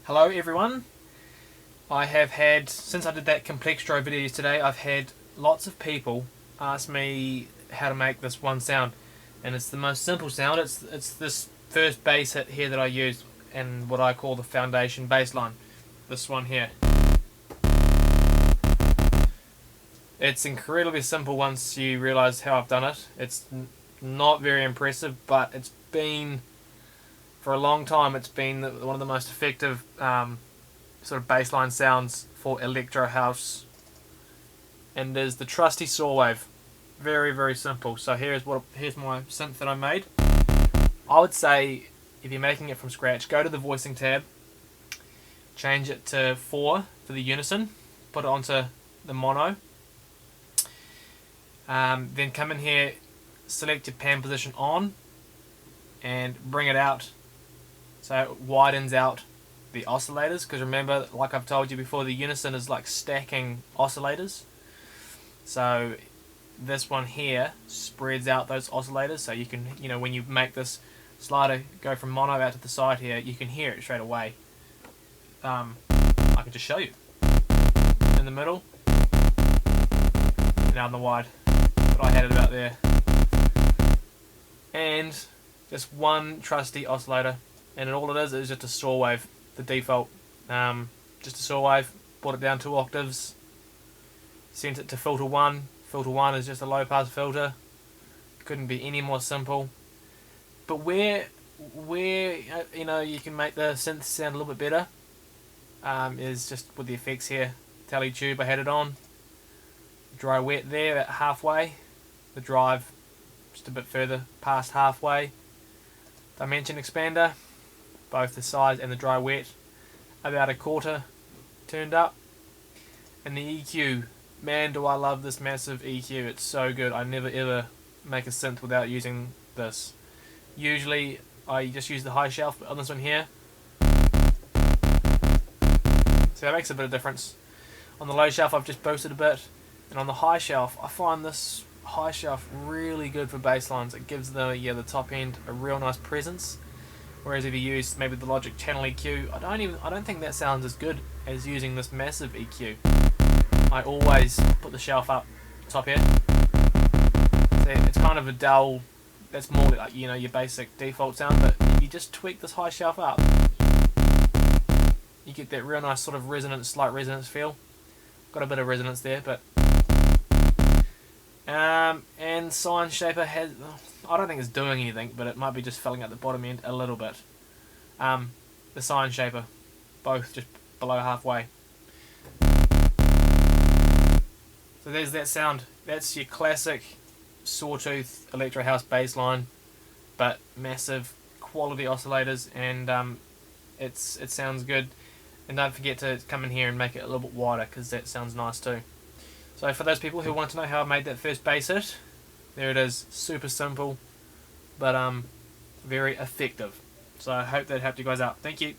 Hello everyone. I have had, since I did that Complextro video today, I've had lots of people ask me how to make this one sound, and it's the most simple sound. It's this first bass hit here that I use, and what I call the foundation bass line. This one here. It's incredibly simple once you realise how I've done it. It's not very impressive, but it's been, for a long time, it's been one of the most effective sort of bassline sounds for electro house, and is the trusty saw wave. Very, very simple. So here's my synth that I made. I would say, if you're making it from scratch, go to the voicing tab, change it to 4 for the unison, put it onto the mono, then come in here, select your pan position on, and bring it out so it widens out the oscillators, because remember, like I've told you before, the unison is like stacking oscillators. So this one here spreads out those oscillators, so you can, when you make this slider go from mono out to the side here, you can hear it straight away. I can just show you. In the middle, and out in the wide. But I had it about there. And just one trusty oscillator, and all it is just a saw wave. The default, just a saw wave. Brought it down 2 octaves, sent it to filter 1. Filter 1 is just a low pass filter. Couldn't be any more simple. But where you can make the synth sound a little bit better is just with the effects here. Tele tube, I had it on. Dry wet there at halfway. The drive just a bit further past halfway. Dimension expander, both the size and the dry wet, about a quarter turned up. And the EQ, man, do I love this massive EQ. It's so good. I never ever make a synth without using this. Usually I just use the high shelf, but on this one here, so that makes a bit of difference. On the low shelf I've just boosted a bit, and on the high shelf I find this high shelf really good for bass lines. It gives the top end a real nice presence. Whereas if you use maybe the Logic channel EQ, I don't think that sounds as good as using this massive EQ. I always put the shelf up top here. So it's kind of a dull, that's more like your basic default sound, but if you just tweak this high shelf up, you get that real nice sort of resonance, slight resonance feel. Got a bit of resonance there, but and Sine Shaper has, I don't think it's doing anything, but it might be just filling out the bottom end a little bit. The Sine Shaper, both just below halfway. So there's that sound. That's your classic Sawtooth electro house bass line, but massive quality oscillators, and it sounds good. And don't forget to come in here and make it a little bit wider, because that sounds nice too. So for those people who want to know how I made that first bass hit, there it is. Super simple, but very effective. So I hope that helped you guys out. Thank you.